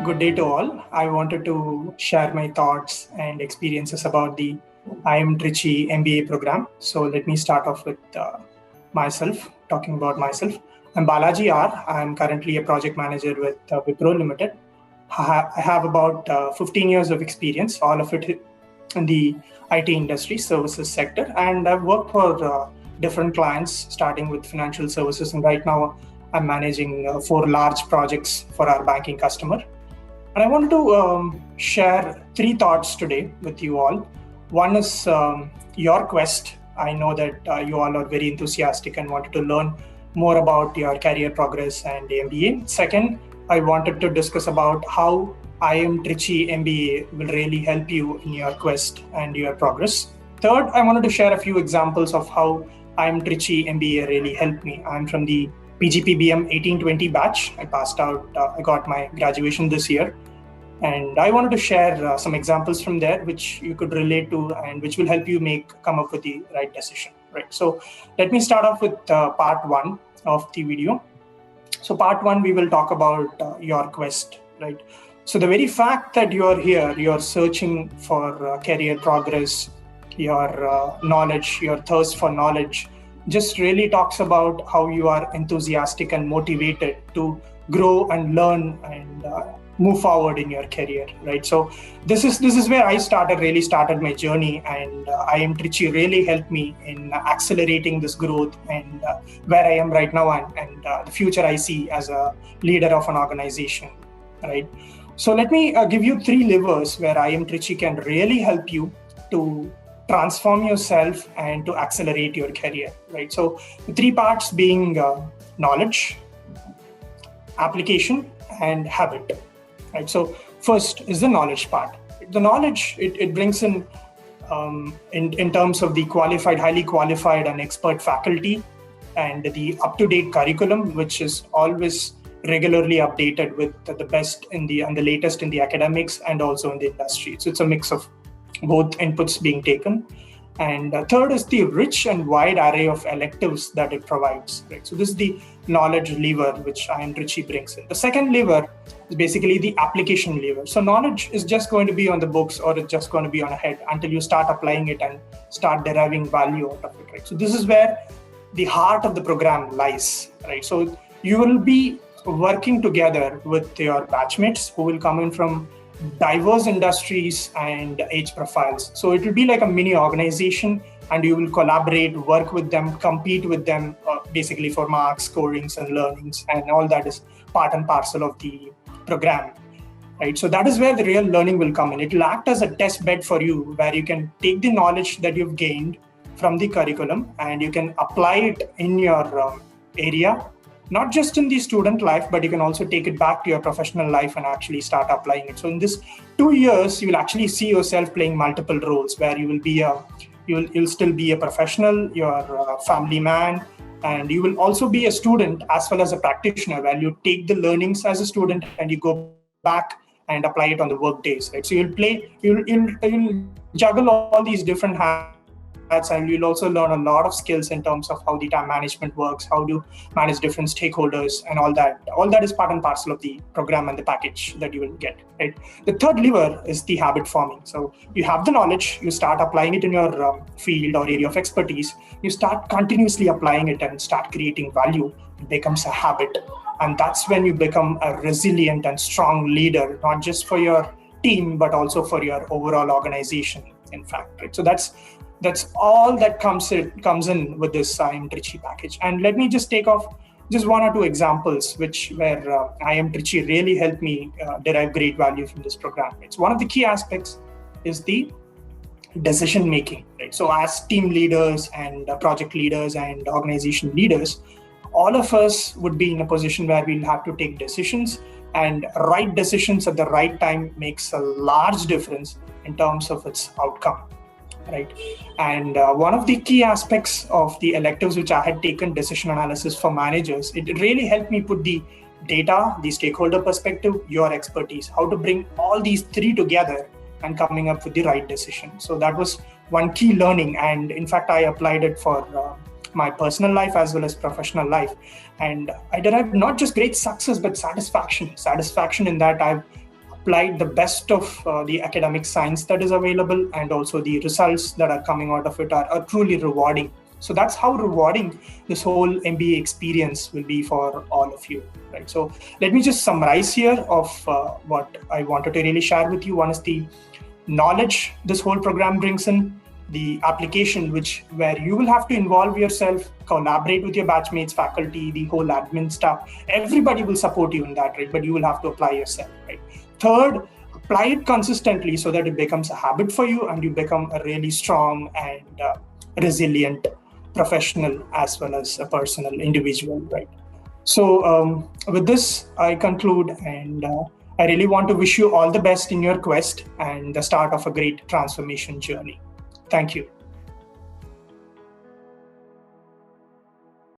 Good day to all. I wanted to share my thoughts and experiences about the IIM Trichy MBA program. So let me start off with talking about myself. I'm Balaji R. I'm currently a project manager with Wipro Limited. I have about 15 years of experience, all of it in the IT industry services sector. And I've worked for different clients, starting with financial services. And right now, I'm managing 4 large projects for our banking customer. And I wanted to share 3 thoughts today with you all. One is your quest. I know that you all are very enthusiastic and wanted to learn more about your career progress and MBA. Second, I wanted to discuss about how IIM Trichy MBA will really help you in your quest and your progress. Third, I wanted to share a few examples of how IIM Trichy MBA really helped me. I'm from the PGPBM 1820 batch. I passed out, I got my graduation this year. And I wanted to share some examples from there, which you could relate to and which will help you come up with the right decision. Right. So let me start off with part 1 of the video. So part 1, we will talk about your quest, right? So the very fact that you are here, you're searching for career progress, your knowledge, your thirst for knowledge, just really talks about how you are enthusiastic and motivated to grow and learn and move forward in your career, right? So this is where I really started my journey, and IIM Trichy really helped me in accelerating this growth and where I am right now and the future I see as a leader of an organization, right? So let me give you 3 levers where IIM Trichy can really help you to transform yourself and to accelerate your career, right? So the 3 parts being knowledge, application, and habit, right? So first is the knowledge part. The knowledge, it brings in terms of the highly qualified and expert faculty and the up-to-date curriculum, which is always regularly updated with the best and the latest in the academics and also in the industry. So it's a mix of both inputs being taken. And third is the rich and wide array of electives that it provides, right? So this is the knowledge lever which IIM Trichy brings in. The second lever is basically the application lever. So knowledge is just going to be on the books, or it's just going to be on a head until you start applying it and start deriving value out of it, right? So this is where the heart of the program lies, right? So you will be working together with your batchmates who will come in from diverse industries and age profiles. So it will be like a mini organization, and you will collaborate, work with them, compete with them, basically for marks, scorings, and learnings, and all that is part and parcel of the program, right? So that is where the real learning will come in. It will act as a test bed for you, where you can take the knowledge that you've gained from the curriculum and you can apply it in your area. Not just in the student life, but you can also take it back to your professional life and actually start applying it. So in this 2 years, you will actually see yourself playing multiple roles, where you will be you'll still be a professional, you're a family man, and you will also be a student as well as a practitioner, where you take the learnings as a student and you go back and apply it on the work days, right? So you'll juggle all these different hats, and you'll also learn a lot of skills in terms of how the time management works, how to manage different stakeholders, and all that. All that is part and parcel of the program and the package that you will get, right? The third lever is the habit forming. So you have the knowledge, you start applying it in your field or area of expertise, you start continuously applying it and start creating value. It becomes a habit. And that's when you become a resilient and strong leader, not just for your team, but also for your overall organization, in fact, right? So that's all that comes in with this IIM Trichy package. And let me just take off just 1 or 2 examples where IIM Trichy really helped me derive great value from this program. Right? So one of the key aspects is the decision making, right? So as team leaders and project leaders and organization leaders, all of us would be in a position where we'll have to take decisions, and right decisions at the right time makes a large difference in terms of its outcome. Right. And one of the key aspects of the electives which I had taken, decision analysis for managers, it really helped me put the data, the stakeholder perspective, your expertise, how to bring all these 3 together and coming up with the right decision. So that was one key learning. And in fact, I applied it for my personal life as well as professional life. And I derived not just great success, but satisfaction in that I've applied the best of the academic science that is available, and also the results that are coming out of it are truly rewarding. So that's how rewarding this whole MBA experience will be for all of you, right? So let me just summarize here of what I wanted to really share with you. One is the knowledge this whole program brings in, the application where you will have to involve yourself, collaborate with your batchmates, faculty, the whole admin staff. Everybody will support you in that, right? But you will have to apply yourself, right? Third, apply it consistently so that it becomes a habit for you and you become a really strong and resilient professional as well as a personal individual, right? So with this, I conclude, and I really want to wish you all the best in your quest and the start of a great transformation journey. Thank you.